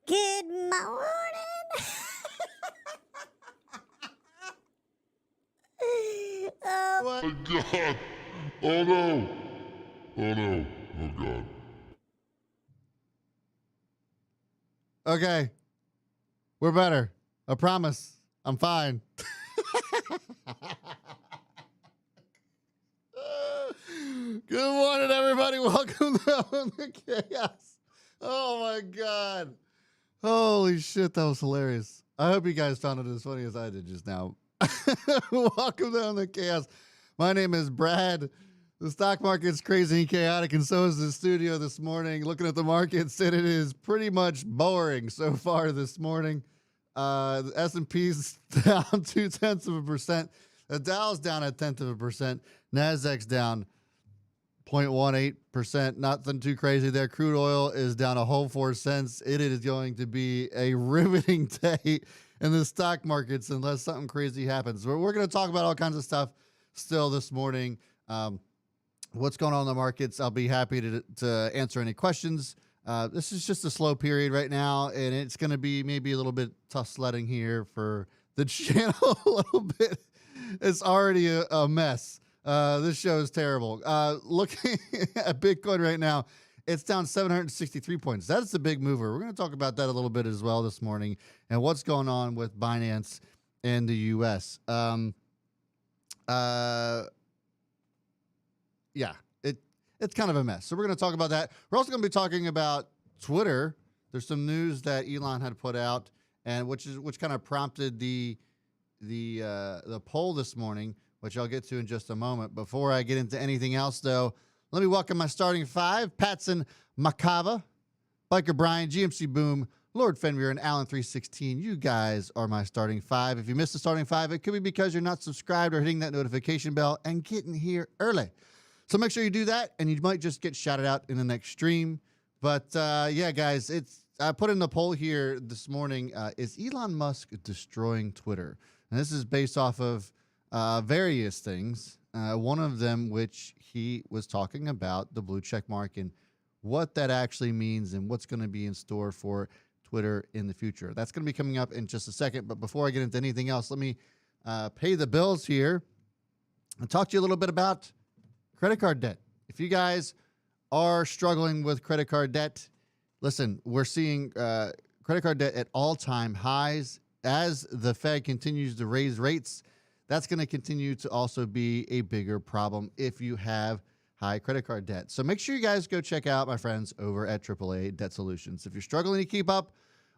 Good morning. Oh my god! Oh no! Oh no! Oh god. Okay. We're better. I promise. I'm fine. Good morning, everybody. Welcome to the Chaos. Oh my god. Holy shit, that was hilarious. I hope you guys found it as funny as I did just now. Welcome to the Chaos. My name is Brad. The stock market's crazy and chaotic, and so is the studio this morning. Looking at the markets, and it is pretty much boring so far this morning. The S&P's down 0.2%. The Dow's down 0.1%. Nasdaq's down 0.18%. Nothing too crazy there. Crude oil is down a whole 4 cents. It is going to be a riveting day in the stock markets unless something crazy happens. We're going to talk about all kinds of stuff still this morning. What's going on in the markets? I'll be happy to answer any questions. This is just a slow period right now, and it's going to be maybe a little bit tough sledding here for the channel a little bit. It's already a mess. This show is terrible. Looking at Bitcoin right now, it's down 763 points. That's the big mover. We're going to talk about that a little bit as well this morning and what's going on with Binance in the U.S. Yeah, it's kind of a mess. So we're going to talk about that. We're also going to be talking about Twitter. There's some news that Elon had put out, and which kind of prompted the poll this morning, which I'll get to in just a moment. Before I get into anything else, though, let me welcome my starting five: Patson Makava, Biker Brian, GMC Boom, Lord Fenrir, and Allen 316. You guys are my starting five. If you missed the starting five, it could be because you're not subscribed or hitting that notification bell and getting here early. So make sure you do that, and you might just get shouted out in the next stream. But yeah, guys, I put in the poll here this morning. Is Elon Musk destroying Twitter? And this is based off of various things. One of them, which he was talking about, the blue check mark and what that actually means and what's going to be in store for Twitter in the future. That's going to be coming up in just a second. But before I get into anything else, let me pay the bills here and talk to you a little bit about credit card debt. If you guys are struggling with credit card debt, listen, we're seeing credit card debt at all-time highs. As the Fed continues to raise rates, that's going to continue to also be a bigger problem if you have high credit card debt. So make sure you guys go check out my friends over at AAA Debt Solutions. If you're struggling to keep up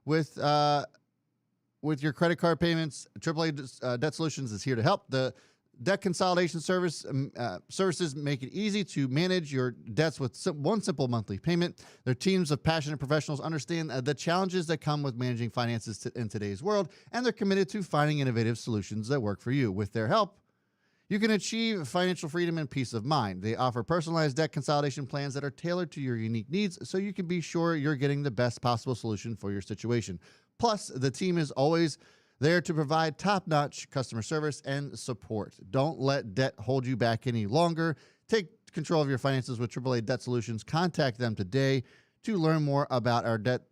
with your credit card payments, AAA Debt Solutions is here to help. The debt consolidation services make it easy to manage your debts with one simple monthly payment. Their teams of passionate professionals understand the challenges that come with managing finances in today's world, and they're committed to finding innovative solutions that work for you. With their help, you can achieve financial freedom and peace of mind. They offer personalized debt consolidation plans that are tailored to your unique needs, so you can be sure you're getting the best possible solution for your situation. Plus, the team is always there to provide top-notch customer service and support. Don't let debt hold you back any longer. Take control of your finances with AAA Debt Solutions. Contact them today to learn more about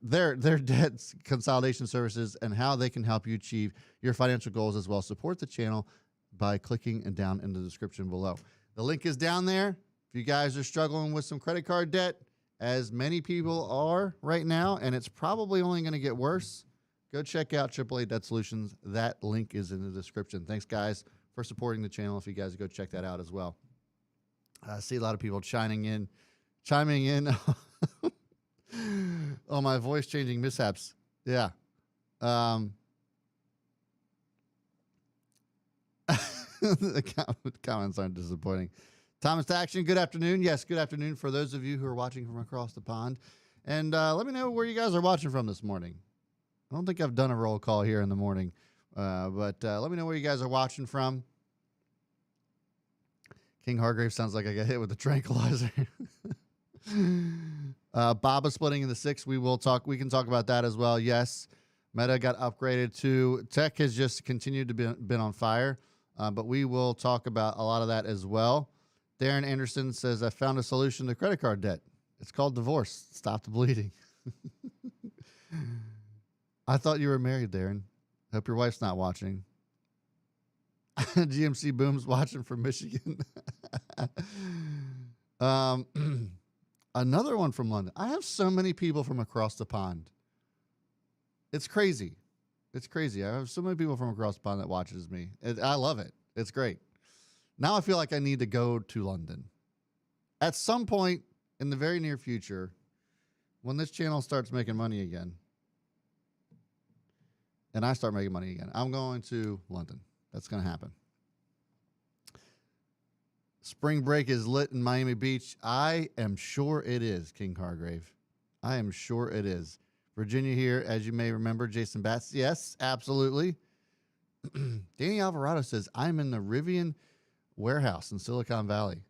their debt consolidation services and how they can help you achieve your financial goals as well. Support the channel by clicking down in the description below. The link is down there. If you guys are struggling with some credit card debt, as many people are right now, and it's probably only going to get worse, go check out AAA Debt Solutions. That link is in the description. Thanks, guys, for supporting the channel. If you guys go check that out as well. I see a lot of people chiming in on my voice changing mishaps. Yeah. The comments aren't disappointing. Thomas to Action, good afternoon. Yes, good afternoon for those of you who are watching from across the pond. And let me know where you guys are watching from this morning. I don't think I've done a roll call here in the morning, but let me know where you guys are watching from. King Hargrave sounds like I got hit with a tranquilizer. Baba splitting in the 6. We can talk about that as well. Yes, Meta got upgraded too. Tech has just continued to been on fire, but we will talk about a lot of that as well. Darren Anderson says, I found a solution to credit card debt. It's called divorce. Stop the bleeding. I thought you were married, Darren. Hope your wife's not watching. GMC Boom's watching from Michigan. Another one from London. I have so many people from across the pond. It's crazy. It's crazy. I have so many people from across the pond that watches me. I love it. It's great. Now I feel like I need to go to London. At some point in the very near future, when this channel starts making money again, and I start making money again, I'm going to London. That's going to happen. Spring break is lit in Miami Beach. I am sure it is, King Hargrave. I am sure it is. Virginia here, as you may remember, Jason Batts. Yes, absolutely. Danny Alvarado says, I'm in the Rivian warehouse in Silicon Valley.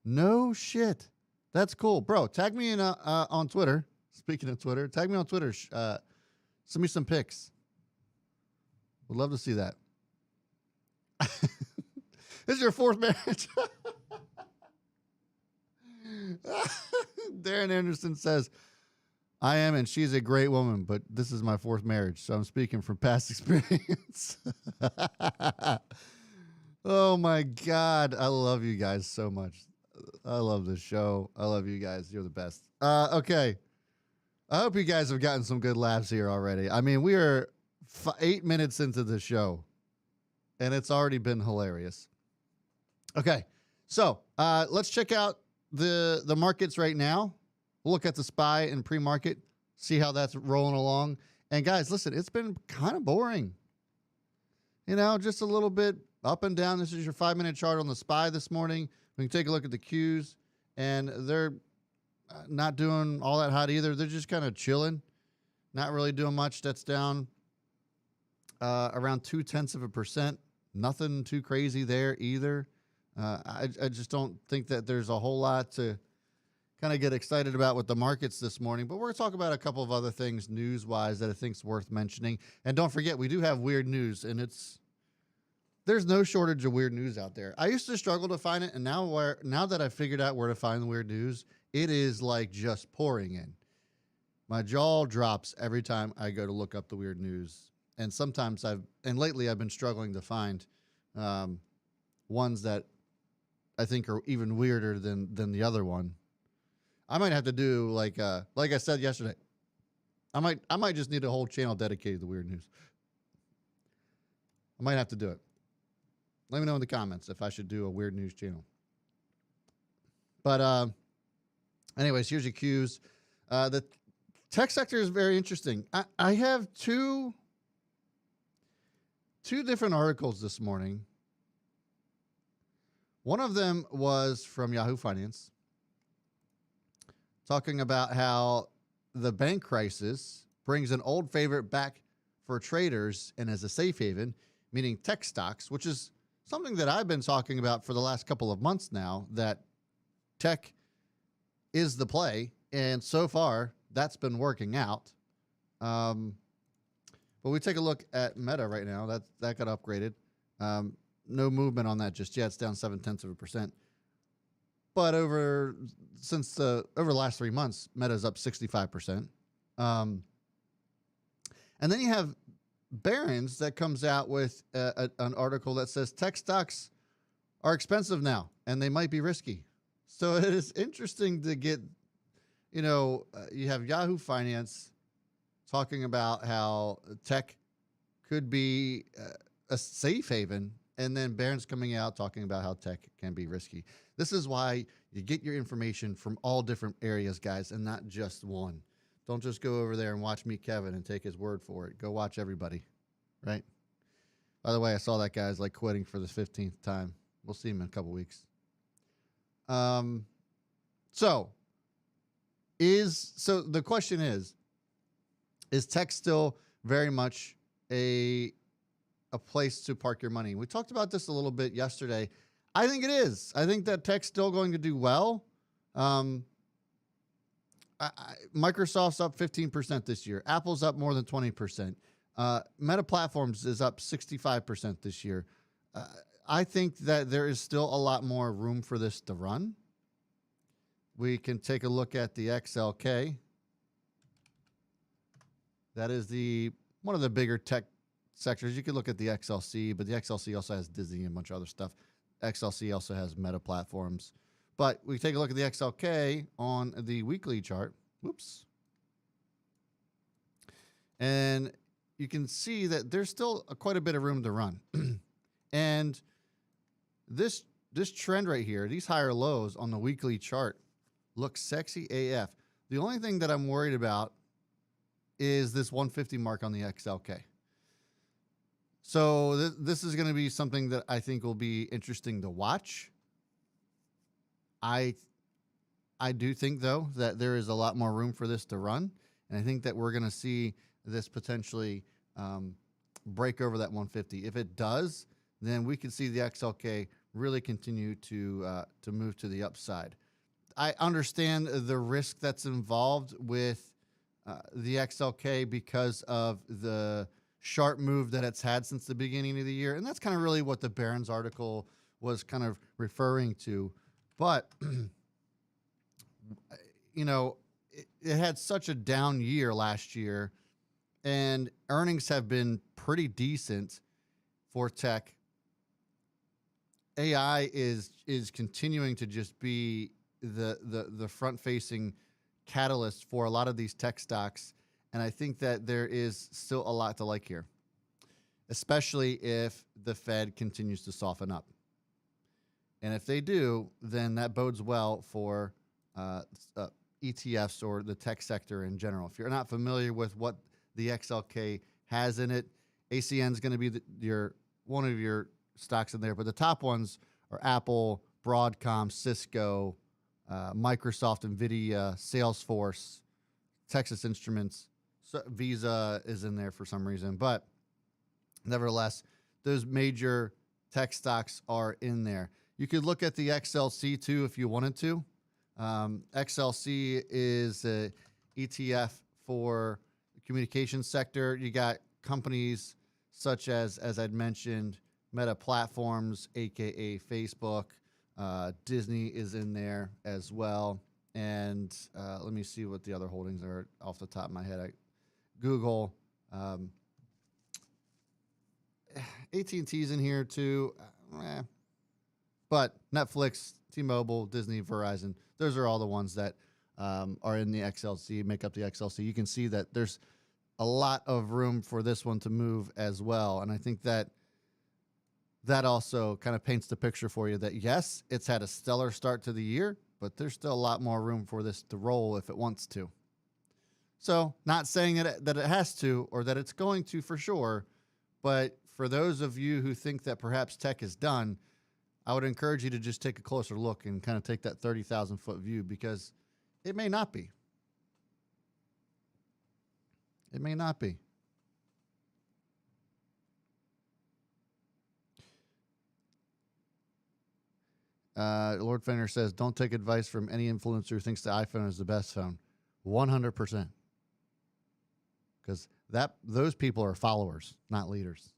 No shit. That's cool. Bro, tag me in on Twitter. Speaking of Twitter, tag me on Twitter. Send me some pics. Would love to see that. This is your fourth marriage. Darren Anderson says, I am, and she's a great woman, but this is my fourth marriage, so I'm speaking from past experience. Oh, my God. I love you guys so much. I love this show. I love you guys. You're the best. Okay. I hope you guys have gotten some good laughs here already. I mean, we are 8 minutes into the show, and it's already been hilarious. Okay, so let's check out the markets right now. We'll look at the SPY and pre-market, see how that's rolling along. And guys, listen, it's been kind of boring. You know, just a little bit up and down. This is your 5-minute chart on the SPY this morning. We can take a look at the Qs, and they're not doing all that hot either. They're just kind of chilling, not really doing much. That's down around 0.2%. Nothing too crazy there either. I just don't think that there's a whole lot to kind of get excited about with the markets this morning. But we're going to talk about a couple of other things news-wise that I think is worth mentioning. And don't forget, we do have weird news, and there's no shortage of weird news out there. I used to struggle to find it, and now that I've figured out where to find the weird news, it is like just pouring in. My jaw drops every time I go to look up the weird news. And sometimes lately I've been struggling to find ones that I think are even weirder than the other one. I might have to do like I said yesterday. I might just need a whole channel dedicated to weird news. I might have to do it. Let me know in the comments if I should do a weird news channel. But anyways, here's your Qs. The tech sector is very interesting. I have two different articles this morning. One of them was from Yahoo Finance, talking about how the bank crisis brings an old favorite back for traders and as a safe haven, meaning tech stocks, which is something that I've been talking about for the last couple of months now, that tech is the play. And so far, that's been working out. But we take a look at Meta right now. That got upgraded. No movement on that just yet. It's down 0.7%. But over the last 3 months, Meta's up 65%. And then you have Barron's that comes out with an article that says tech stocks are expensive now and they might be risky. So it is interesting to get, you have Yahoo Finance talking about how tech could be a safe haven, and then Barron's coming out talking about how tech can be risky. This is why you get your information from all different areas, guys, and not just one. Don't just go over there and watch Meet Kevin and take his word for it. Go watch everybody, right? By the way, I saw that guy's like quitting for the 15th time. We'll see him in a couple weeks. So the question is tech still very much a place to park your money? We talked about this a little bit yesterday. I think it is. I think that tech's still going to do well. Microsoft's up 15% this year. Apple's up more than 20%. Meta Platforms is up 65% this year. I think that there is still a lot more room for this to run. We can take a look at the XLK. That is one of the bigger tech sectors. You could look at the XLC, but the XLC also has Disney and a bunch of other stuff. XLC also has Meta platforms. But we take a look at the XLK on the weekly chart. Whoops. And you can see that there's still quite a bit of room to run. And this trend right here, these higher lows on the weekly chart look sexy AF. The only thing that I'm worried about is this 150 mark on the XLK. So this is going to be something that I think will be interesting to watch. I do think, though, that there is a lot more room for this to run. And I think that we're going to see this potentially break over that 150. If it does, then we can see the XLK really continue to move to the upside. I understand the risk that's involved with the XLK because of the sharp move that it's had since the beginning of the year. And that's kind of really what the Barron's article was kind of referring to. But, you know, it had such a down year last year, and earnings have been pretty decent for tech. AI is continuing to just be the front-facing catalyst for a lot of these tech stocks, and I think that there is still a lot to like here, especially if the Fed continues to soften up. And if they do, then that bodes well for ETFs or the tech sector in general. If you're not familiar with what the XLK has in it, ACN is going to be one of your stocks in there, but the top ones are Apple, Broadcom, Cisco, Microsoft, NVIDIA, Salesforce, Texas Instruments. So Visa is in there for some reason, but nevertheless, those major tech stocks are in there. You could look at the XLC too if you wanted to. XLC is a ETF for the communications sector. You got companies such as I'd mentioned, Meta Platforms, aka Facebook. Disney is in there as well. And let me see what the other holdings are off the top of my head. Google, AT&T's in here too. But Netflix, T-Mobile, Disney, Verizon, those are all the ones that are in the XLC, make up the XLC. You can see that there's a lot of room for this one to move as well. And I think that also kind of paints the picture for you that, yes, it's had a stellar start to the year, but there's still a lot more room for this to roll if it wants to. So not saying that it has to or that it's going to for sure, but for those of you who think that perhaps tech is done, I would encourage you to just take a closer look and kind of take that 30,000-foot view, because it may not be. It may not be. Lord Fenner says, don't take advice from any influencer who thinks the iPhone is the best phone. 100%. Because those people are followers, not leaders.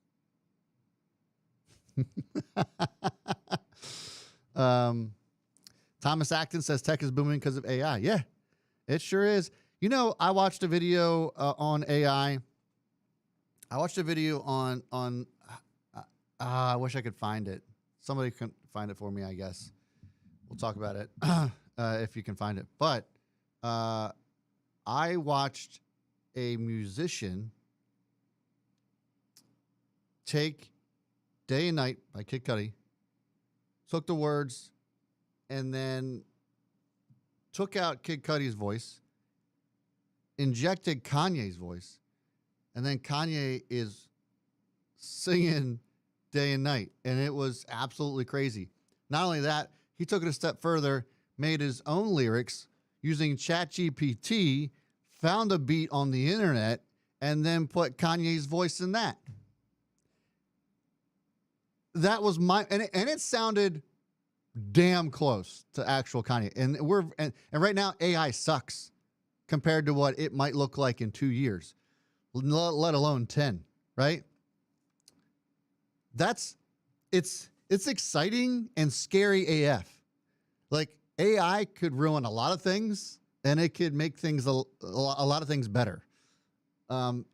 Thomas Acton says tech is booming because of AI. Yeah, it sure is. You know, I watched a video on AI. I watched a video on I wish I could find it. Somebody can find it for me, I guess. We'll talk about it if you can find it. But I watched a musician take Day and Night by Kid Cudi, took the words, and then took out Kid Cudi's voice, injected Kanye's voice, and then Kanye is singing Day and Night, and it was absolutely crazy. Not only that, he took it a step further, made his own lyrics using ChatGPT, found a beat on the internet, and then put Kanye's voice in that. That was and it sounded damn close to actual Kanye. And right now AI sucks compared to what it might look like in 2 years, let alone 10, right? It's exciting and scary AF. Like, AI could ruin a lot of things, and it could make things a lot of things better.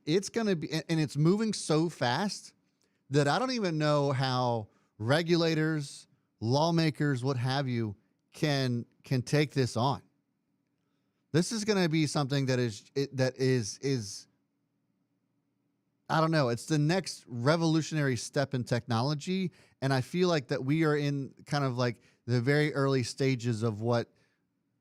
It's going to be, and it's moving so fast that I don't even know how regulators, lawmakers, what have you, can take this on. This is going to be something that is I don't know. It's the next revolutionary step in technology, and I feel like that we are in kind of like the very early stages of what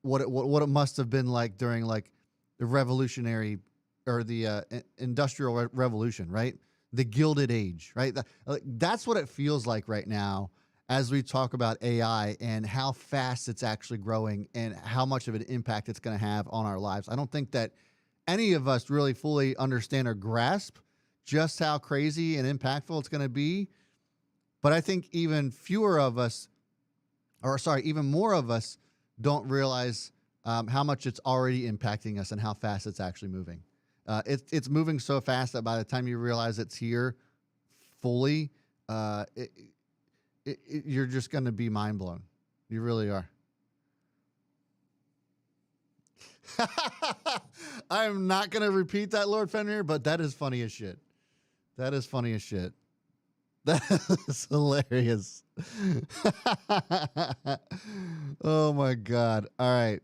it must have been like during like the revolutionary or the industrial revolution, right? The Gilded Age, right? That's what it feels like right now as we talk about AI and how fast it's actually growing and how much of an impact it's going to have on our lives. I don't think that any of us really fully understand or grasp just how crazy and impactful it's going to be. But I think even fewer of us, or sorry, even more of us don't realize how much it's already impacting us and how fast it's actually moving. It's moving so fast that by the time you realize it's here fully, you're just going to be mind blown. You really are. I am not going to repeat that, Lord Fenrir, but that is funny as shit. That is funny as shit. That is hilarious. Oh my God. All right.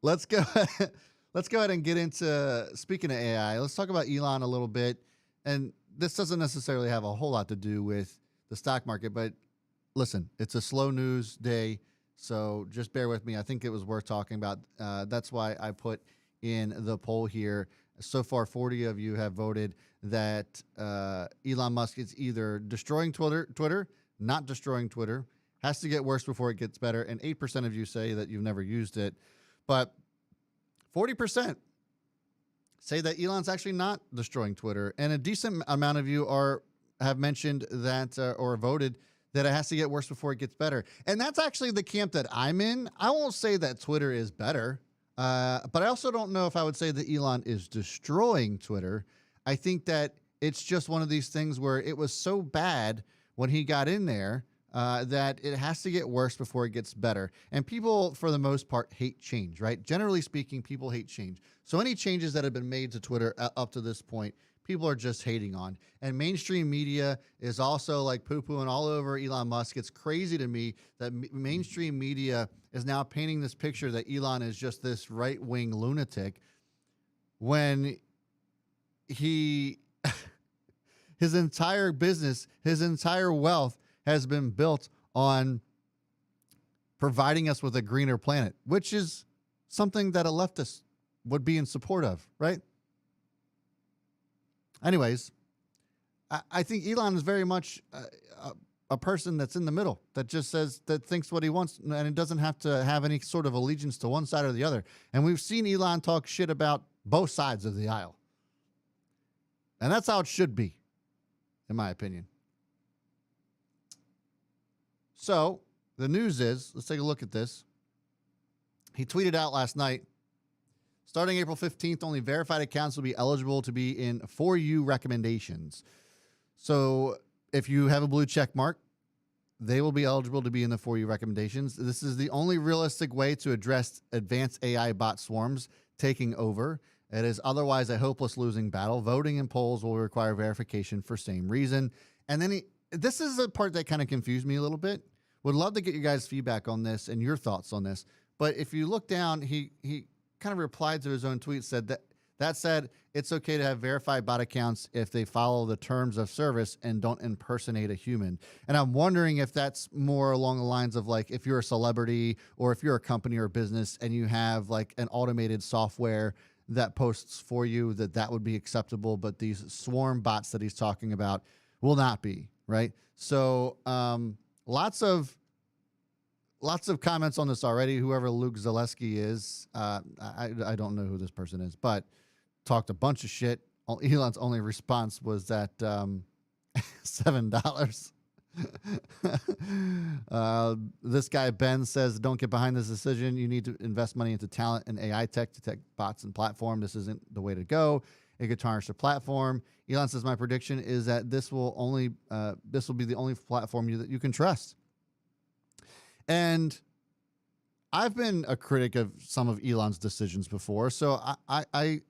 Let's go. Let's go ahead and get into, speaking of AI, let's talk about Elon a little bit. And this doesn't necessarily have a whole lot to do with the stock market, but listen, it's a slow news day, so just bear with me. I think it was worth talking about. That's why I put in the poll here. So far, 40 of you have voted that Elon Musk is either destroying Twitter, not destroying Twitter, has to get worse before it gets better, and 8% of you say that you've never used it. But 40% say that Elon's actually not destroying Twitter, and a decent amount of you have mentioned that or voted that it has to get worse before it gets better. And that's actually the camp that I'm in. I won't say that Twitter is better, but I also don't know if I would say that Elon is destroying Twitter. I think that it's just one of these things where it was so bad when he got in there that it has to get worse before it gets better. And people, for the most part, hate change, right? Generally speaking, people hate change. So any changes that have been made to Twitter up to this point, people are just hating on. And mainstream media is also like poo-pooing all over Elon Musk. It's crazy to me that mainstream media is now painting this picture that Elon is just this right-wing lunatic when his entire business, his entire wealth has been built on providing us with a greener planet, which is something that a leftist would be in support of, right? Anyways, I think Elon is very much a person that's in the middle, that just thinks what he wants, and it doesn't have to have any sort of allegiance to one side or the other. And we've seen Elon talk shit about both sides of the aisle. And that's how it should be, in my opinion. So the news is, let's take a look at this. He tweeted out last night, starting April 15th, only verified accounts will be eligible to be in For You recommendations. So if you have a blue check mark, they will be eligible to be in the For You recommendations. This is the only realistic way to address advanced AI bot swarms taking over. It is otherwise a hopeless losing battle. Voting in polls will require verification for same reason. And then this is the part that kind of confused me a little bit. Would love to get your guys' feedback on this and your thoughts on this. But if you look down, he kind of replied to his own tweet, said that said, it's okay to have verified bot accounts if they follow the terms of service and don't impersonate a human. And I'm wondering if that's more along the lines of like if you're a celebrity or if you're a company or a business and you have like an automated software that posts for you, that would be acceptable, but these swarm bots that he's talking about will not be, right? So lots of comments on this already. Whoever Luke Zaleski is, I don't know who this person is, but talked a bunch of shit. Elon's only response was that $7. This guy Ben says, don't get behind this decision. You need to invest money into talent and AI tech to tech bots and platform. This isn't the way to go. It could tarnish the platform. Elon says, my prediction is that this will be the only platform that you can trust. And I've been a critic of some of Elon's decisions before, so I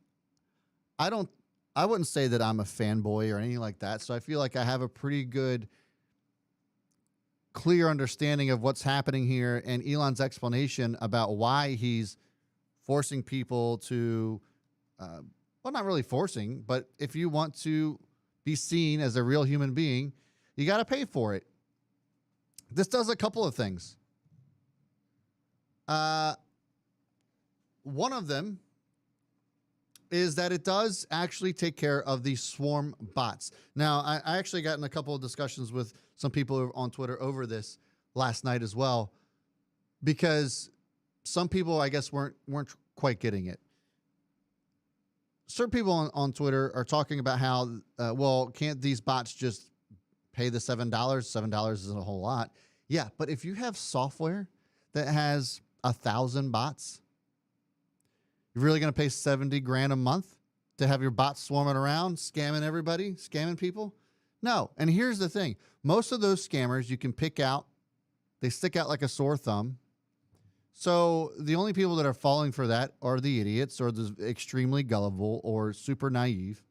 I don't. I wouldn't say that I'm a fanboy or anything like that. So I feel like I have a pretty good, clear understanding of what's happening here and Elon's explanation about why he's forcing people to, well, not really forcing, but if you want to be seen as a real human being, you got to pay for it. This does a couple of things. One of them is that it does actually take care of the swarm bots. Now, I actually got in a couple of discussions with some people on Twitter over this last night as well, because some people, I guess, weren't quite getting it. Certain people on Twitter are talking about how, well, can't these bots just pay the $7? $7 isn't a whole lot. Yeah, but if you have software that has 1,000 bots, you're really going to pay 70 grand a month to have your bots swarming around, scamming everybody, scamming people? No. And here's the thing. Most of those scammers you can pick out. They stick out like a sore thumb. So the only people that are falling for that are the idiots or the extremely gullible or super naive.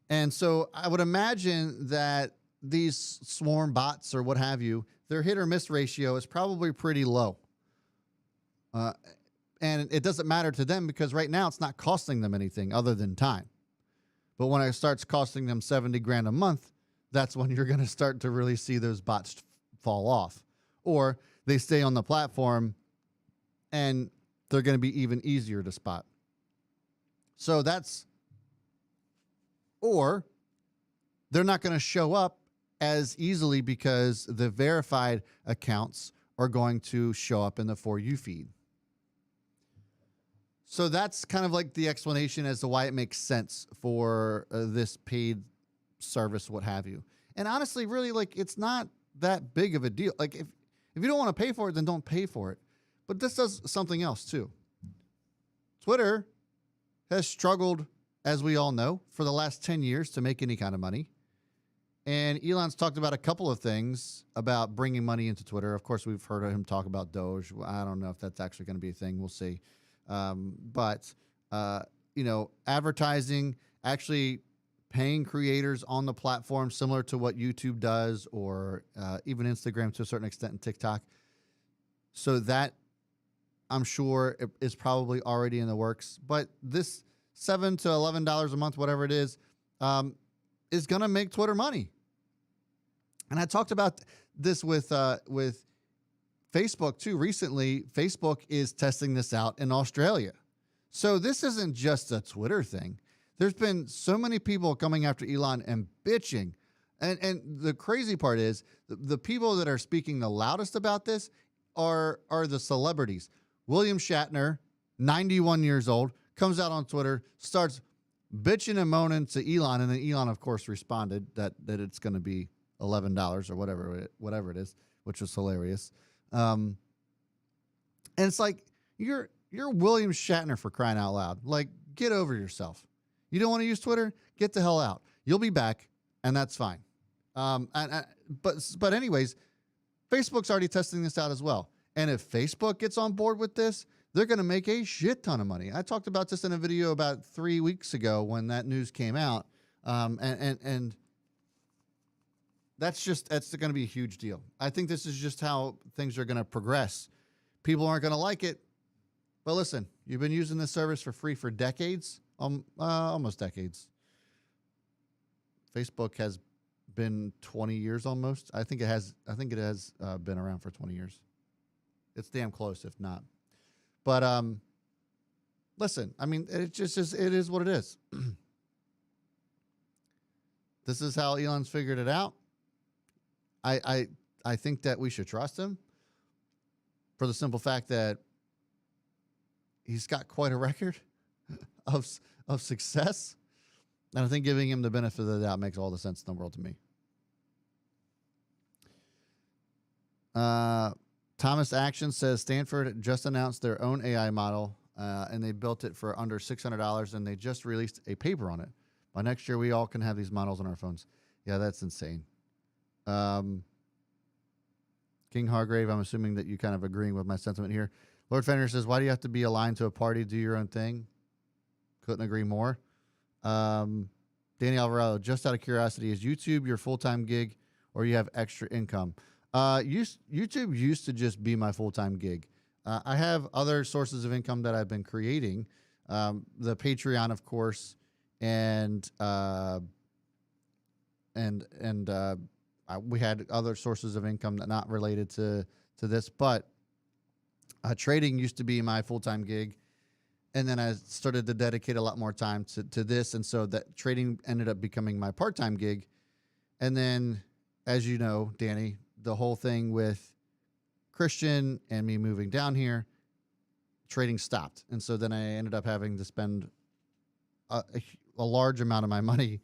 And so I would imagine that these swarm bots or what have you, their hit or miss ratio is probably pretty low. And it doesn't matter to them because right now it's not costing them anything other than time. But when it starts costing them 70 grand a month, that's when you're going to start to really see those bots fall off. Or they stay on the platform and they're going to be even easier to spot. So that's, or they're not going to show up as easily because the verified accounts are going to show up in the For You feed. So that's kind of like the explanation as to why it makes sense for this paid service, what have you. And honestly, really, like, it's not that big of a deal. Like, if you don't want to pay for it, then don't pay for it. But this does something else too. Twitter has struggled, as we all know, for the last 10 years to make any kind of money. And Elon's talked about a couple of things about bringing money into Twitter. Of course, we've heard of him talk about Doge. I don't know if that's actually going to be a thing. We'll see. Advertising, actually paying creators on the platform, similar to what YouTube does, or even Instagram to a certain extent, and TikTok. So that, I'm sure, is probably already in the works. But this $7 to $11 a month, whatever it is going to make Twitter money. And I talked about this with Facebook too. Recently, Facebook is testing this out in Australia. So this isn't just a Twitter thing. There's been so many people coming after Elon and bitching. And the crazy part is the people that are speaking the loudest about this are the celebrities. William Shatner, 91 years old, comes out on Twitter, starts bitching and moaning to Elon, and then Elon, of course, responded that it's going to be $11 or whatever it is, which was hilarious. And it's like, you're William Shatner, for crying out loud. Like, get over yourself. You don't want to use Twitter? Get the hell out. You'll be back, and that's fine. But anyways, Facebook's already testing this out as well. And if Facebook gets on board with this, they're going to make a shit ton of money. I talked about this in a video about 3 weeks ago when that news came out. And that's going to be a huge deal. I think this is just how things are going to progress. People aren't going to like it. But listen, you've been using this service for free for decades, almost decades. Facebook has been 20 years almost. I think it has been around for 20 years. It's damn close, if not. But listen, I mean, it is what it is. This is how Elon's figured it out. I think that we should trust him for the simple fact that he's got quite a record of success. And I think giving him the benefit of the doubt makes all the sense in the world to me. Thomas Action says Stanford just announced their own AI model, and they built it for under $600, and they just released a paper on it. By next year, we all can have these models on our phones. Yeah, that's insane. King Hargrave, I'm assuming that you kind of agreeing with my sentiment here. Lord Fender says, why do you have to be aligned to a party? Do your own thing? Couldn't agree more. Danny Alvarado, just out of curiosity, is YouTube your full-time gig or you have extra income? YouTube used to just be my full-time gig. I have other sources of income that I've been creating. The Patreon, of course, and we had other sources of income that not related to this, but trading used to be my full-time gig. And then I started to dedicate a lot more time to this. And so that trading ended up becoming my part-time gig. And then, as you know, Danny, the whole thing with Christian and me moving down here, trading stopped. And so then I ended up having to spend a large amount of my money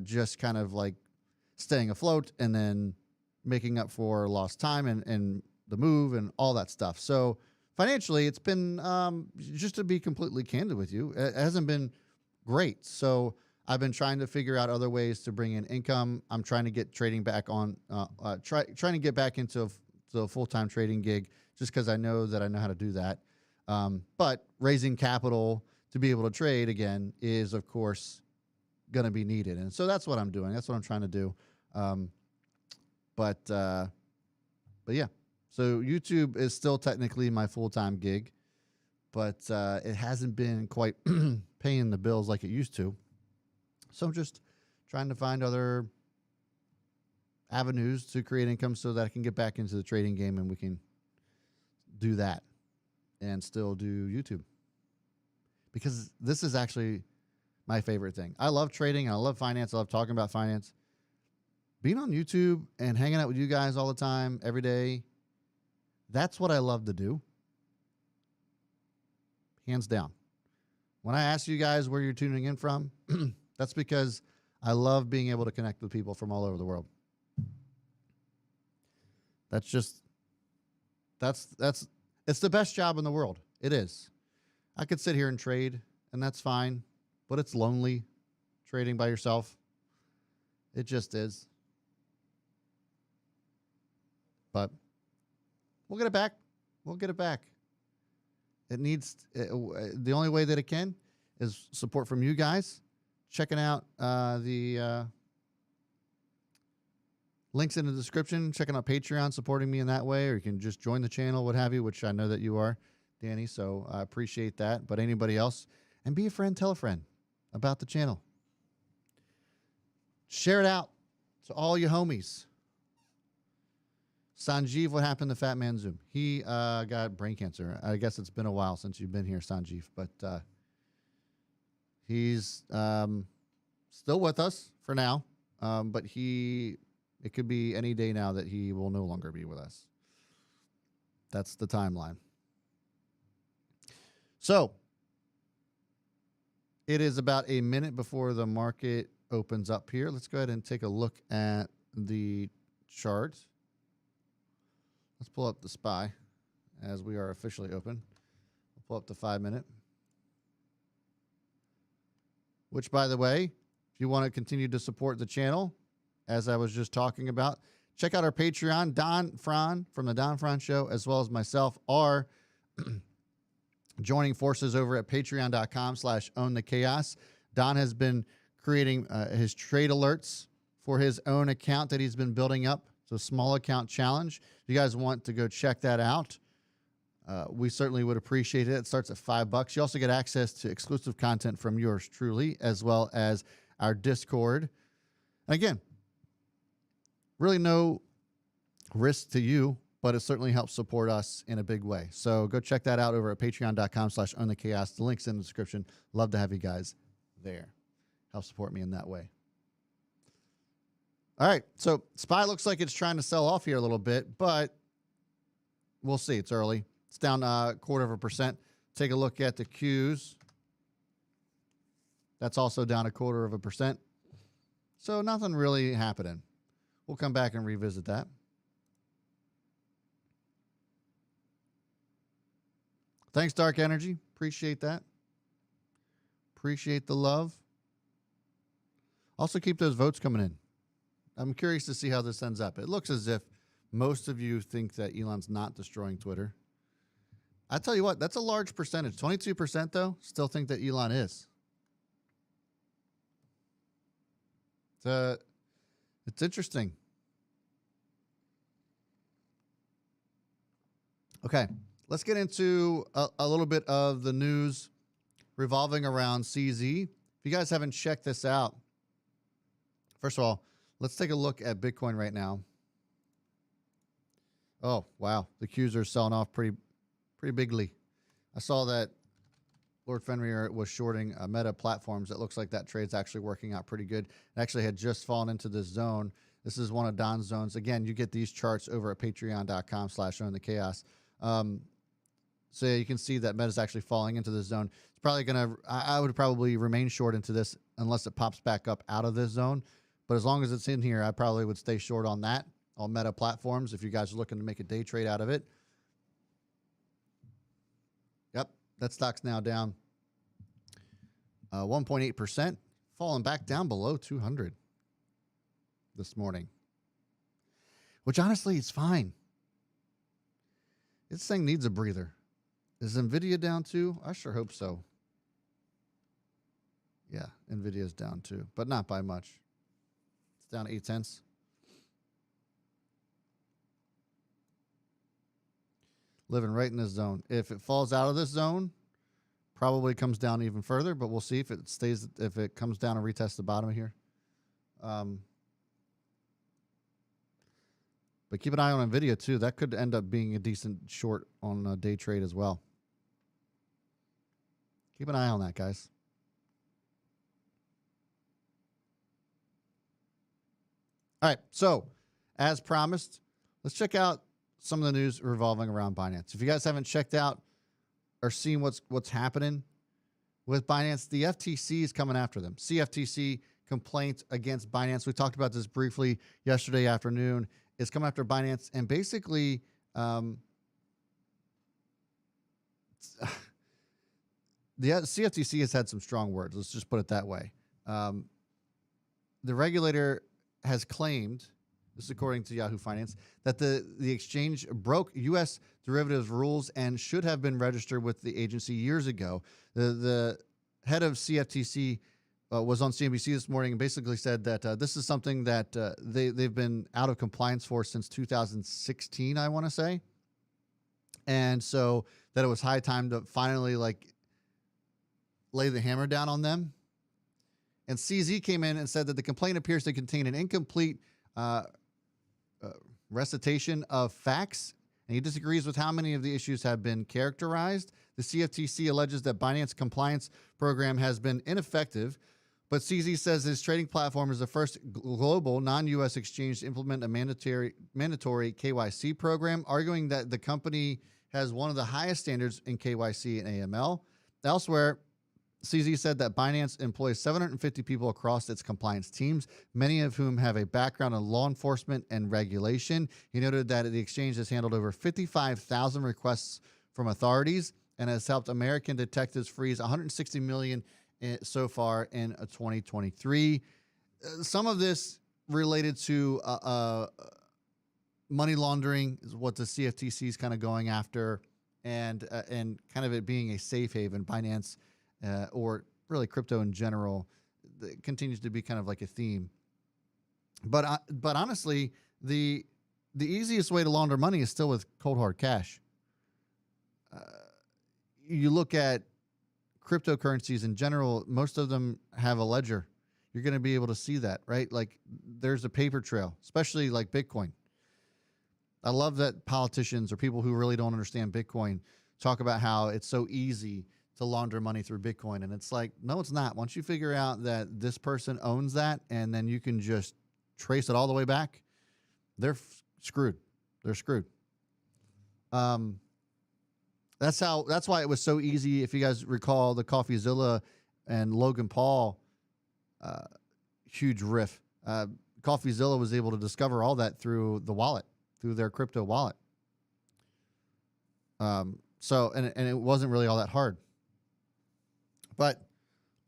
just kind of like staying afloat and then making up for lost time and the move and all that stuff. So financially, it's been, just to be completely candid with you, it hasn't been great. So I've been trying to figure out other ways to bring in income. I'm trying to get trading back on, trying to get back into a full-time trading gig just because I know that I know how to do that. But raising capital to be able to trade again is, of course, going to be needed. And so that's what I'm doing. That's what I'm trying to do. But yeah. So YouTube is still technically my full-time gig, but it hasn't been quite paying the bills like it used to. So I'm just trying to find other avenues to create income so that I can get back into the trading game and we can do that and still do YouTube. Because this is actually my favorite thing. I love trading. I love finance. I love talking about finance. Being on YouTube and hanging out with you guys all the time, every day, that's what I love to do. Hands down. When I ask you guys where you're tuning in from, that's because I love being able to connect with people from all over the world. It's the best job in the world. It is. I could sit here and trade, and that's fine, but it's lonely trading by yourself. It just is. But we'll get it back. We'll get it back. It needs, the only way that it can is support from you guys. Checking out the links in the description. Checking out Patreon, supporting me in that way, or you can just join the channel, what have you, which I know that you are, Danny, so I appreciate that. But anybody else, and be a friend, tell a friend about the channel. Share it out to all your homies. Sanjeev, what happened to Fat Man Zoom? He got brain cancer. I guess it's been a while since you've been here, Sanjeev, but he's still with us for now. But it could be any day now that he will no longer be with us. That's the timeline. So it is about a minute before the market opens up here. Let's go ahead and take a look at the chart. Let's pull up the SPY as we are officially open. We'll pull up the 5-minute. Which, by the way, if you want to continue to support the channel, as I was just talking about, check out our Patreon. Don Fran from the Don Fran Show, as well as myself, are joining forces over at patreon.com/ownthechaos. Don has been creating his trade alerts for his own account that he's been building up. So small account challenge. If you guys want to go check that out, we certainly would appreciate it. It starts at $5. You also get access to exclusive content from yours truly, as well as our Discord. And again, really no risk to you, but it certainly helps support us in a big way. So go check that out over at patreon.com/ownthechaos. The link's in the description. Love to have you guys there. Help support me in that way. All right, so SPY looks like it's trying to sell off here a little bit, but we'll see. It's early. It's down 0.25%. Take a look at the Qs. That's also down 0.25%. So nothing really happening. We'll come back and revisit that. Thanks, Dark Energy. Appreciate that. Appreciate the love. Also keep those votes coming in. I'm curious to see how this ends up. It looks as if most of you think that Elon's not destroying Twitter. I tell you what, that's a large percentage. 22% though, still think that Elon is. It's interesting. Okay, let's get into a little bit of the news revolving around CZ. If you guys haven't checked this out, first of all, let's take a look at Bitcoin right now. Oh, wow. The Qs are selling off pretty bigly. I saw that Lord Fenrir was shorting Meta Platforms. It looks like that trade's actually working out pretty good. It actually had just fallen into this zone. This is one of Don's zones. Again, you get these charts over at patreon.com/owninthechaos. So yeah, you can see that Meta's actually falling into this zone. It's probably going to, I would probably remain short into this unless it pops back up out of this zone. But as long as it's in here, I probably would stay short on that, on Meta Platforms, if you guys are looking to make a day trade out of it. Yep, that stock's now down 1.8%, falling back down below 200 this morning, which honestly is fine. This thing needs a breather. Is NVIDIA down too? I sure hope so. Yeah, NVIDIA's down too, but not by much. It's down 0.8. Living right in this zone. If it falls out of this zone, probably comes down even further, but we'll see if it stays, if it comes down and retests the bottom here. But keep an eye on NVIDIA too. That could end up being a decent short on a day trade as well. Keep an eye on that, guys. All right, so as promised, let's check out some of the news revolving around Binance. If you guys haven't checked out or seen what's happening with Binance, the FTC is coming after them. CFTC complaint against Binance. We talked about this briefly yesterday afternoon. It's coming after Binance, and basically, the CFTC has had some strong words. Let's just put it that way. The regulator has claimed, this is according to Yahoo Finance, that the exchange broke U.S. derivatives rules and should have been registered with the agency years ago. The head of CFTC was on CNBC this morning and basically said that this is something that they've been out of compliance for since 2016, I want to say. And so that it was high time to finally lay the hammer down on them. And CZ came in and said that the complaint appears to contain an incomplete recitation of facts, and he disagrees with how many of the issues have been characterized. The CFTC alleges that Binance compliance program has been ineffective, but CZ says his trading platform is the first global non-U.S. exchange to implement a mandatory KYC program, arguing that the company has one of the highest standards in KYC and AML. Elsewhere, CZ said that Binance employs 750 people across its compliance teams, many of whom have a background in law enforcement and regulation. He noted that the exchange has handled over 55,000 requests from authorities and has helped American detectives freeze $160 million so far in 2023. Some of this related to money laundering is what the CFTC is kind of going after, and kind of it being a safe haven. Binance, or really crypto in general, continues to be kind of like a theme. But honestly, the easiest way to launder money is still with cold hard cash. You look at cryptocurrencies in general, most of them have a ledger. You're going to be able to see that, right? Like there's a paper trail, especially like Bitcoin. I love that politicians or people who really don't understand Bitcoin talk about how it's so easy to launder money through Bitcoin. And it's like, no, it's not. Once you figure out that this person owns that and then you can just trace it all the way back, they're screwed. They're screwed. That's why it was so easy. If you guys recall the CoffeeZilla and Logan Paul huge riff, CoffeeZilla was able to discover all that through the wallet, through their crypto wallet. So it wasn't really all that hard. But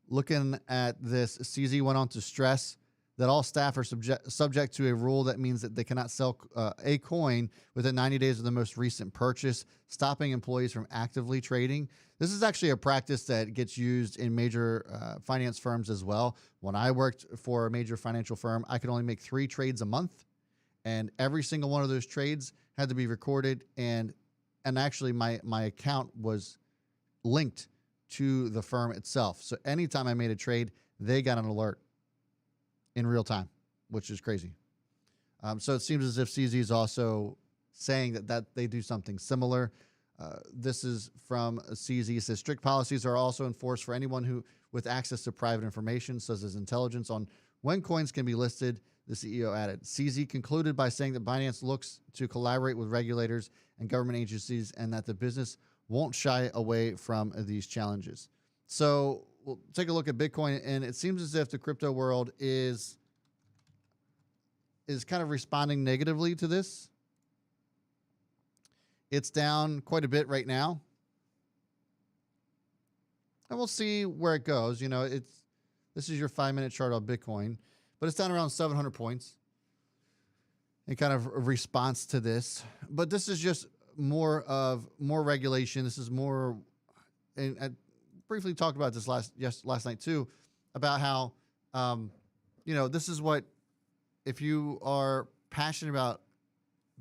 looking at this, CZ went on to stress that all staff are subject to a rule that means that they cannot sell a coin within 90 days of the most recent purchase, stopping employees from actively trading. This is actually a practice that gets used in major finance firms as well. When I worked for a major financial firm, I could only make 3 trades a month, and every single one of those trades had to be recorded, and actually my account was linked to the firm itself. So anytime I made a trade, they got an alert in real time, which is crazy. So it seems as if CZ is also saying that they do something similar. This is from CZ. It says strict policies are also enforced for anyone who with access to private information, such as intelligence on when coins can be listed, the CEO added. CZ concluded by saying that Binance looks to collaborate with regulators and government agencies and that the business won't shy away from these challenges. So we'll take a look at Bitcoin, and it seems as if the crypto world is kind of responding negatively to this. It's down quite a bit right now, and we'll see where it goes. You know, this is your 5-minute chart on Bitcoin, but it's down around 700 points in kind of a response to this. But this is just more regulation. This is more, and I briefly talked about this last night too, about how, this is what, if you are passionate about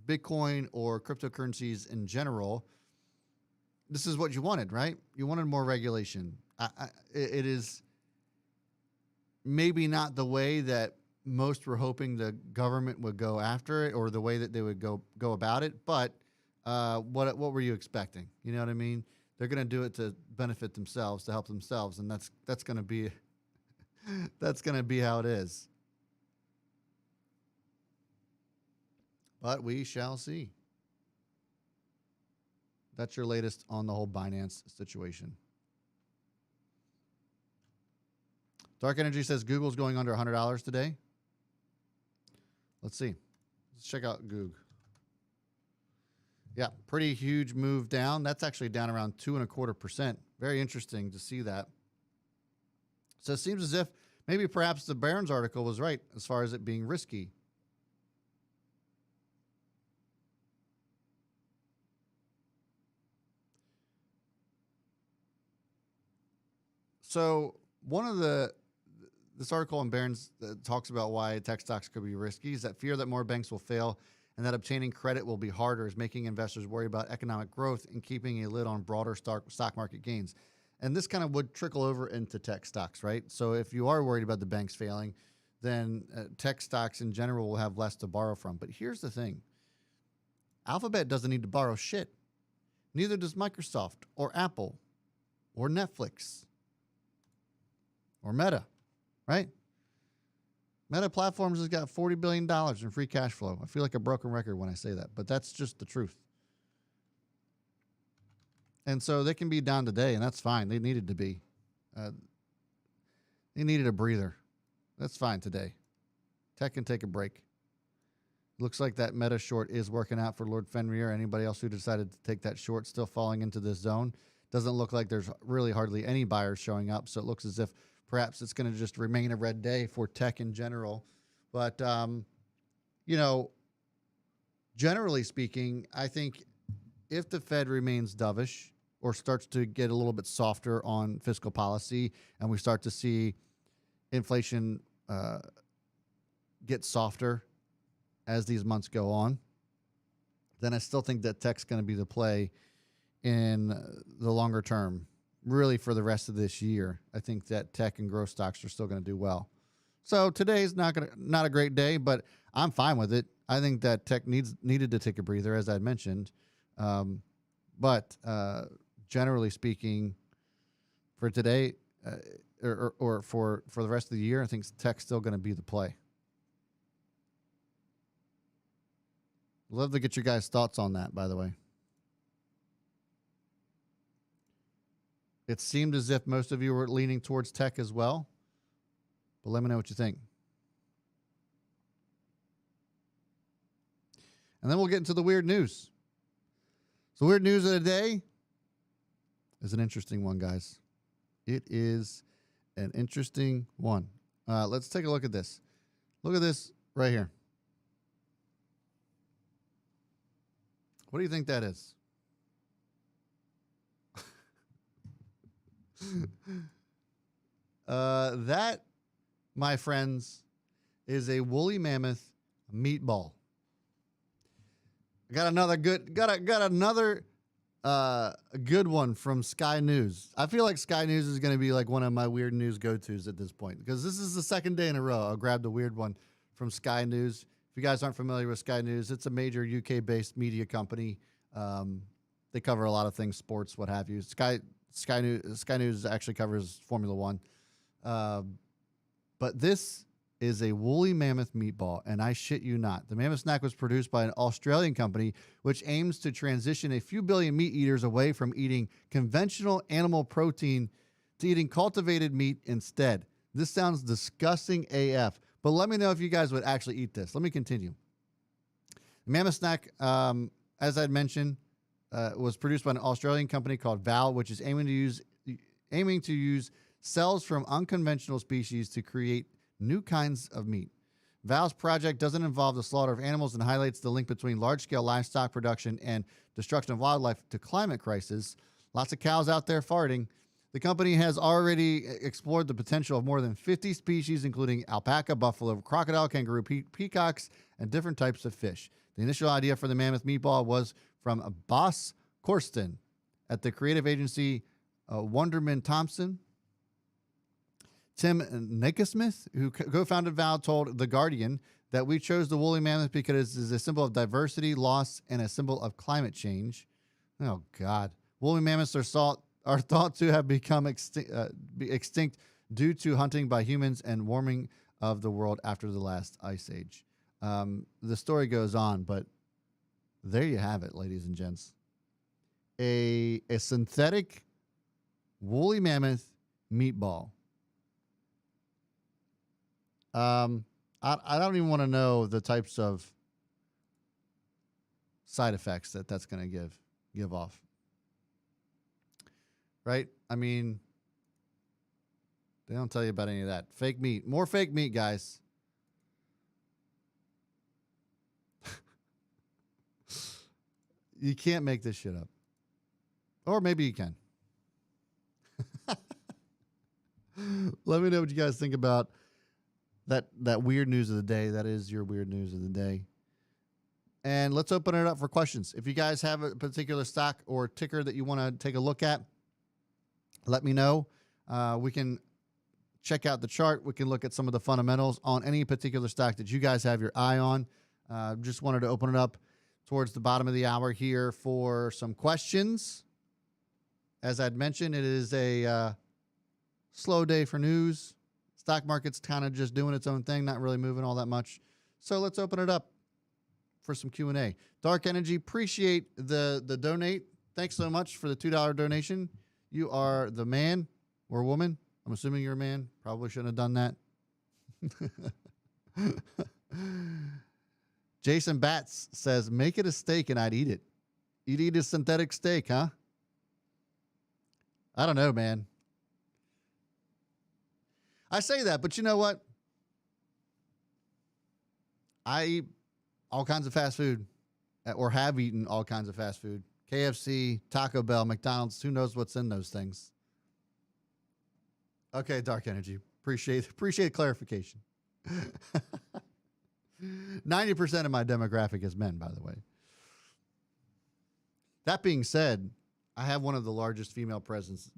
Bitcoin or cryptocurrencies in general, this is what you wanted, right? You wanted more regulation. It is maybe not the way that most were hoping the government would go after it or the way that they would go about it, but what were you expecting? You know what I mean? They're going to do it to benefit themselves, to help themselves, and that's going to be that's going to be how it is. But we shall see. That's your latest on the whole Binance situation. Dark Energy says Google's going under $100 today. Let's see. Let's check out Goog. Yeah, pretty huge move down. That's actually down around 2.25%. Very interesting to see that. So it seems as if maybe perhaps the Barron's article was right as far as it being risky. So one of this article in Barron's talks about why tech stocks could be risky is that fear that more banks will fail and that obtaining credit will be harder is making investors worry about economic growth and keeping a lid on broader stock market gains. And this kind of would trickle over into tech stocks, right? So if you are worried about the banks failing, then tech stocks in general will have less to borrow from. But here's the thing. Alphabet doesn't need to borrow shit. Neither does Microsoft or Apple or Netflix or Meta, right? Meta Platforms has got $40 billion in free cash flow. I feel like a broken record when I say that, but that's just the truth. And so they can be down today, and that's fine. They needed to be. They needed a breather. That's fine today. Tech can take a break. Looks like that Meta short is working out for Lord Fenrir. Anybody else who decided to take that short still falling into this zone. Doesn't look like there's really hardly any buyers showing up, so it looks as if perhaps it's going to just remain a red day for tech in general. But, generally speaking, I think if the Fed remains dovish or starts to get a little bit softer on fiscal policy and we start to see inflation get softer as these months go on, then I still think that tech's going to be the play in the longer term. Really, for the rest of this year, I think that tech and growth stocks are still going to do well. So today's not a great day, but I'm fine with it. I think that tech needed to take a breather, as I mentioned. But generally speaking, for today or for the rest of the year, I think tech's still going to be the play. Love to get your guys' thoughts on that, by the way. It seemed as if most of you were leaning towards tech as well, but let me know what you think. And then we'll get into the weird news. So weird news of the day is an interesting one, guys. It is an interesting one. Let's take a look at this. Look at this right here. What do you think that is? That, my friends, is a woolly mammoth meatball. Got another good one from Sky News. I feel like Sky News is going to be like one of my weird news go-tos at this point because this is the second day in a row I grabbed a weird one from Sky News. If you guys aren't familiar with Sky News, it's a major UK-based media company. They cover a lot of things, sports, what have you. Sky News actually covers Formula One. But this is a woolly mammoth meatball, and I shit you not. The mammoth snack was produced by an Australian company which aims to transition a few billion meat eaters away from eating conventional animal protein to eating cultivated meat instead. This sounds disgusting AF, but let me know if you guys would actually eat this. Let me continue. The mammoth snack, as I'd mentioned, was produced by an Australian company called Val, which is aiming to use cells from unconventional species to create new kinds of meat. Val's project doesn't involve the slaughter of animals and highlights the link between large-scale livestock production and destruction of wildlife to climate crisis. Lots of cows out there farting. The company has already explored the potential of more than 50 species, including alpaca, buffalo, crocodile, kangaroo, peacocks, and different types of fish. The initial idea for the mammoth meatball was from Boss Corsten at the creative agency Wonderman Thompson. Tim Nakasmith, who co-founded Val, told The Guardian that we chose the woolly mammoth because it is a symbol of diversity, loss, and a symbol of climate change. Oh, God. Woolly mammoths are thought to have become extinct due to hunting by humans and warming of the world after the last ice age. The story goes on, but there you have it, ladies and gents. A synthetic woolly mammoth meatball. I don't even want to know the types of side effects that's going to give off. Right? I mean, they don't tell you about any of that. Fake meat. More fake meat, guys. You can't make this shit up. Or maybe you can. Let me know what you guys think about that weird news of the day. That is your weird news of the day. And let's open it up for questions. If you guys have a particular stock or ticker that you want to take a look at, let me know. We can check out the chart. We can look at some of the fundamentals on any particular stock that you guys have your eye on. Just wanted to open it up towards the bottom of the hour here for some questions. As I'd mentioned, it is a slow day for news. Stock market's kind of just doing its own thing, not really moving all that much. So let's open it up for some Q&A. Dark Energy, appreciate the donate. Thanks so much for the $2 donation. You are the man or woman. I'm assuming you're a man. Probably shouldn't have done that. Jason Batts says, make it a steak and I'd eat it. You'd eat a synthetic steak, huh? I don't know, man. I say that, but you know what? I eat all kinds of fast food, or have eaten all kinds of fast food. KFC, Taco Bell, McDonald's, who knows what's in those things. Okay, Dark Energy. Appreciate clarification. 90% of my demographic is men, by the way. That being said, I have one of the largest female presences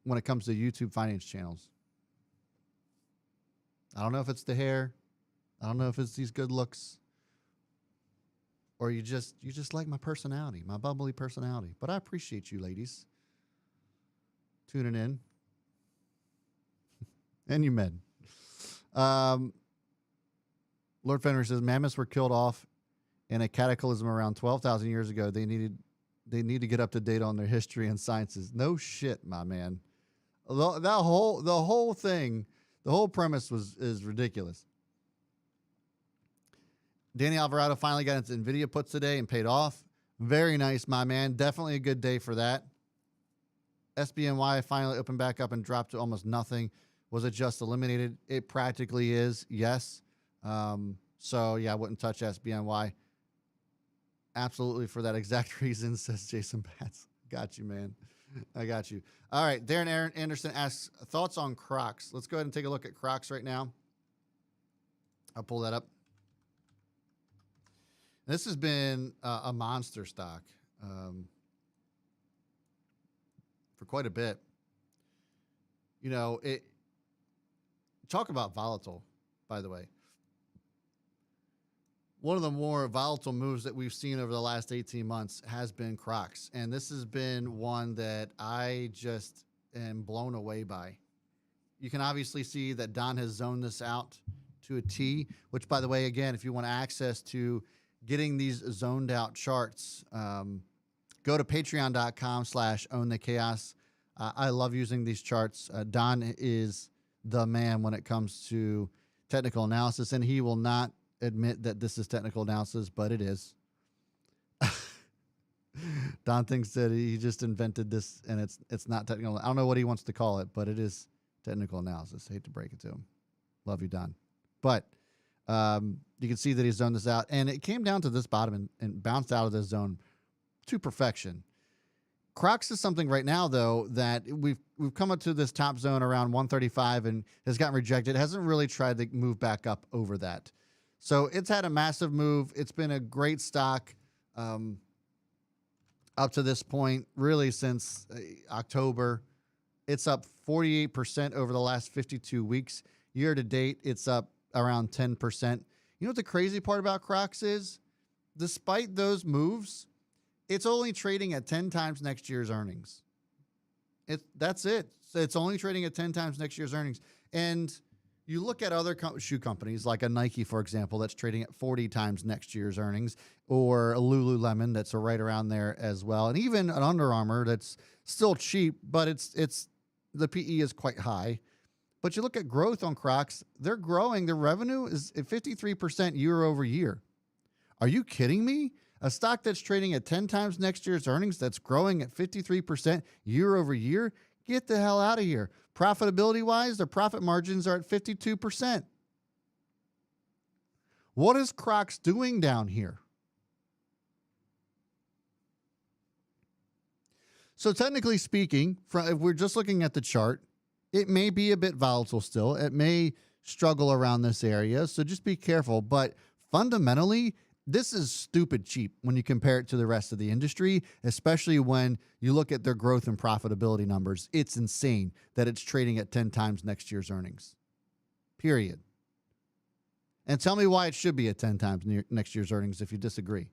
when it comes to YouTube finance channels. I don't know if it's the hair. I don't know if it's these good looks. Or you just like my personality, my bubbly personality. But I appreciate you ladies tuning in. And you men. Lord Fenrir says mammoths were killed off in a cataclysm around 12,000 years ago. They need to get up to date on their history and sciences. No shit, my man. The whole thing, the whole premise is ridiculous. Danny Alvarado finally got into NVIDIA puts today and paid off. Very nice, my man. Definitely a good day for that. SBNY finally opened back up and dropped to almost nothing. Was it just eliminated? It practically is, yes. So, yeah, I wouldn't touch SBNY. Absolutely for that exact reason, says Jason Batts. Got you, man. I got you. All right, Darren Anderson asks, thoughts on Crocs. Let's go ahead and take a look at Crocs right now. I'll pull that up. This has been a monster stock for quite a bit. You know, talk about volatile, by the way. One of the more volatile moves that we've seen over the last 18 months has been Crocs. And this has been one that I just am blown away by. You can obviously see that Don has zoned this out to a T, which, by the way, again, if you want access to getting these zoned out charts, go to patreon.com/ownthechaos. I love using these charts. Don is the man when it comes to technical analysis, and he will not admit that this is technical analysis, but it is. Don thinks that he just invented this, and it's not technical. I don't know what he wants to call it, but it is technical analysis. I hate to break it to him. Love you, Don. But you can see that he's zoned this out, and it came down to this bottom and bounced out of this zone to perfection. Crocs is something right now, though, that we've come up to this top zone around 135 and has gotten rejected. It hasn't really tried to move back up over that. So it's had a massive move. It's been a great stock up to this point, really since October. It's up 48% over the last 52 weeks. Year to date, it's up around 10%. You know what the crazy part about Crocs is? Despite those moves, it's only trading at 10 times next year's earnings. That's it. It's only trading at 10 times next year's earnings. And you look at other shoe companies like a Nike, for example, that's trading at 40 times next year's earnings, or a Lululemon that's right around there as well. And even an Under Armour that's still cheap, but it's the PE is quite high. But you look at growth on Crocs, they're growing. Their revenue is at 53% year over year. Are you kidding me? A stock that's trading at 10 times next year's earnings, that's growing at 53% year over year? Get the hell out of here. Profitability-wise, their profit margins are at 52%. What is Crocs doing down here? So technically speaking, if we're just looking at the chart, it may be a bit volatile still. It may struggle around this area, so just be careful. But fundamentally, this is stupid cheap when you compare it to the rest of the industry, especially when you look at their growth and profitability numbers. It's insane that it's trading at 10 times next year's earnings, period. And tell me why it should be at 10 times next year's earnings if you disagree.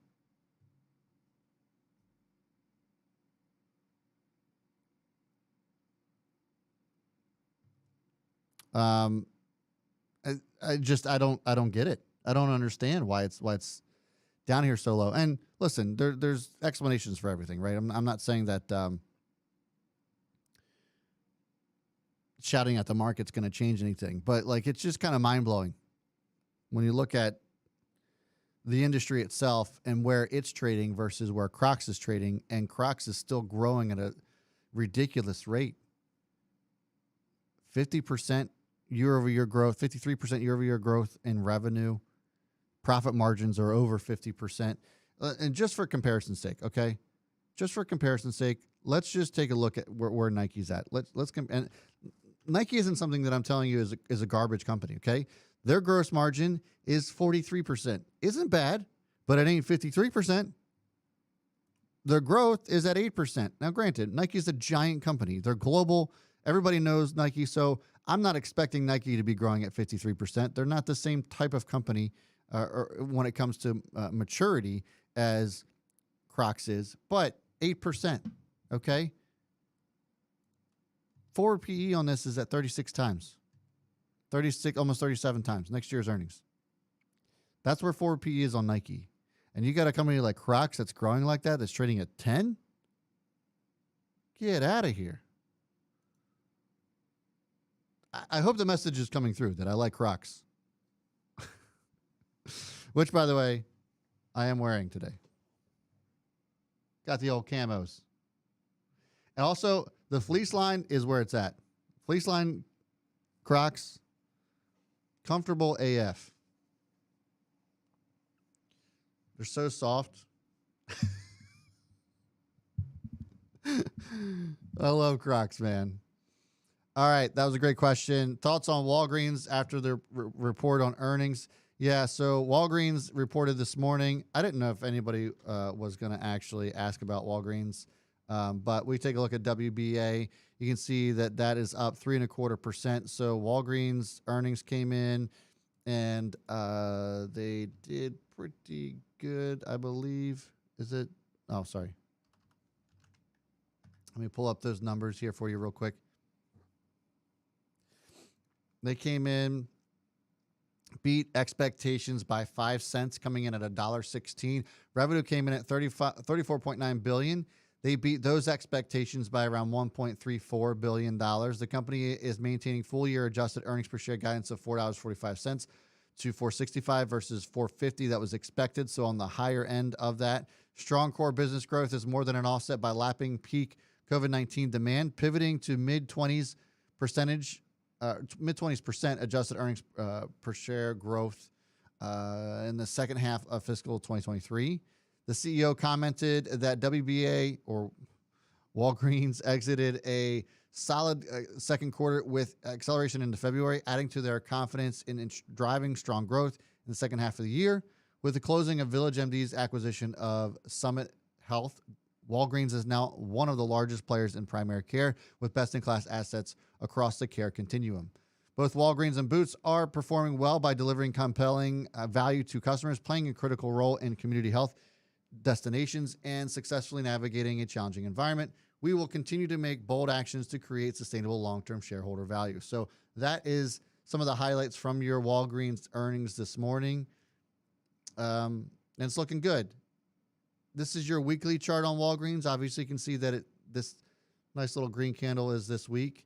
I don't get it. I don't understand why it's down here so low. And listen, there's explanations for everything, right? I'm not saying that shouting at the market's going to change anything, but like it's just kind of mind blowing when you look at the industry itself and where it's trading versus where Crocs is trading, and Crocs is still growing at a ridiculous rate. 50% year-over-year growth, 53% year-over-year growth in revenue. Profit margins are over 50%. And just for comparison's sake, okay? Just for comparison's sake, let's just take a look at where Nike's at. And Nike isn't something that I'm telling you is a garbage company, okay? Their gross margin is 43%. Isn't bad, but it ain't 53%. Their growth is at 8%. Now, granted, Nike's a giant company. They're global. Everybody knows Nike, so I'm not expecting Nike to be growing at 53%. They're not the same type of company or when it comes to maturity as Crocs is, but 8%, okay? Forward PE on this is at 36 times, 36, almost 37 times next year's earnings. That's where forward PE is on Nike. And you got a company like Crocs that's growing like that, that's trading at 10? Get out of here. I hope the message is coming through that I like Crocs. Which, by the way, I am wearing today. Got the old camos. And also, The fleece line is where it's at. Fleece line Crocs, comfortable AF. They're so soft. I love Crocs, man. All right, that was a great question. Thoughts on Walgreens after the report on earnings? Yeah, so Walgreens reported this morning. I didn't know if anybody was going to actually ask about Walgreens, but we take a look at WBA. You can see that that is up 3.25%. So Walgreens earnings came in, and they did pretty good, I believe. Is it? Oh, sorry. Let me pull up those numbers here for you real quick. They came in, beat expectations by 5 cents, coming in at $1.16. Revenue came in at $34.9 billion. They beat those expectations by around $1.34 billion. The company is maintaining full-year adjusted earnings per share guidance of $4.45 to $4.65 versus $4.50 that was expected, so on the higher end of that. Strong core business growth is more than an offset by lapping peak COVID-19 demand, pivoting to mid-20s percent adjusted earnings per share growth in the second half of fiscal 2023. The CEO commented that WBA or Walgreens exited a solid second quarter with acceleration into February, adding to their confidence in driving strong growth in the second half of the year. With the closing of VillageMD's acquisition of Summit Health, Walgreens is now one of the largest players in primary care with best-in-class assets across the care continuum. Both Walgreens and Boots are performing well by delivering compelling value to customers, playing a critical role in community health destinations, and successfully navigating a challenging environment. We will continue to make bold actions to create sustainable long-term shareholder value. So that is some of the highlights from your Walgreens earnings this morning. And it's looking good. This is your weekly chart on Walgreens. Obviously, you can see that this nice little green candle is this week.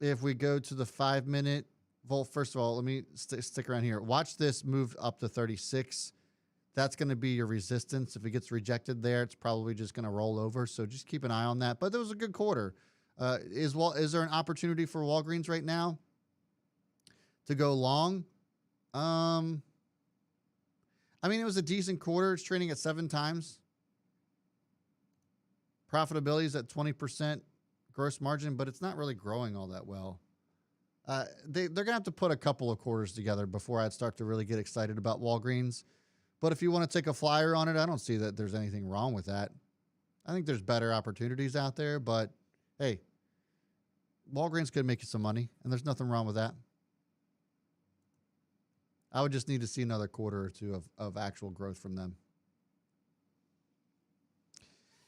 If we go to the 5-minute, well, first of all, let me stick around here. Watch this move up to 36. That's going to be your resistance. If it gets rejected there, it's probably just going to roll over. So just keep an eye on that. But there was a good quarter. Is there an opportunity for Walgreens right now to go long? I mean, it was a decent quarter. It's trading at 7 times. Profitability is at 20% gross margin, but it's not really growing all that well. They're going to have to put a couple of quarters together before I'd start to really get excited about Walgreens. But if you want to take a flyer on it, I don't see that there's anything wrong with that. I think there's better opportunities out there, but hey, Walgreens could make you some money, and there's nothing wrong with that. I would just need to see another quarter or two of actual growth from them.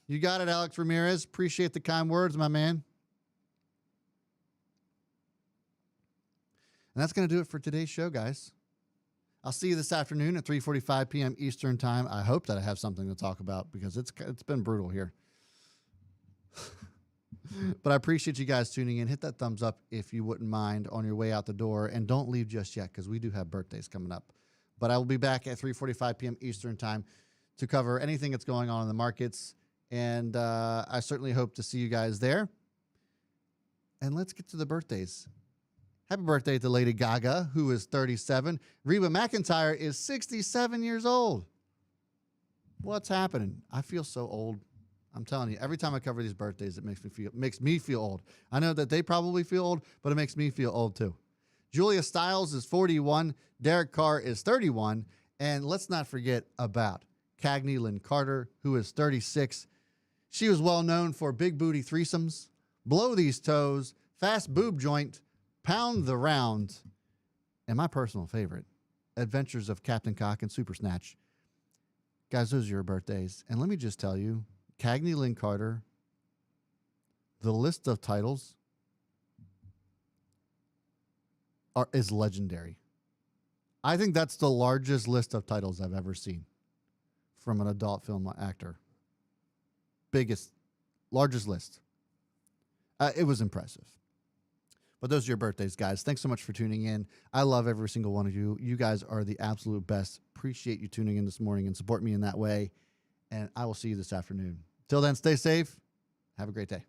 You got it, Alex Ramirez. Appreciate the kind words, my man. And that's going to do it for today's show, guys. I'll see you this afternoon at 3:45 p.m. Eastern time. I hope that I have something to talk about because it's been brutal here. But I appreciate you guys tuning in. Hit that thumbs up if you wouldn't mind on your way out the door. And don't leave just yet because we do have birthdays coming up. But I will be back at 3:45 p.m. Eastern time to cover anything that's going on in the markets. And I certainly hope to see you guys there. And let's get to the birthdays. Happy birthday to Lady Gaga, who is 37. Reba McEntire is 67 years old. What's happening? I feel so old. I'm telling you, every time I cover these birthdays, it makes me feel old. I know that they probably feel old, but it makes me feel old too. Julia Stiles is 41. Derek Carr is 31. And let's not forget about Cagney Lynn Carter, who is 36. She was well known for big booty threesomes, blow these toes, fast boob joint, pound the round, and my personal favorite, Adventures of Captain Cock and Super Snatch. Guys, those are your birthdays. And let me just tell you, Cagney Lynn Carter, the list of titles is legendary. I think that's the largest list of titles I've ever seen from an adult film actor. Largest list. It was impressive. But those are your birthdays, guys. Thanks so much for tuning in. I love every single one of you. You guys are the absolute best. Appreciate you tuning in this morning and support me in that way. And I will see you this afternoon. Till then, stay safe. Have a great day.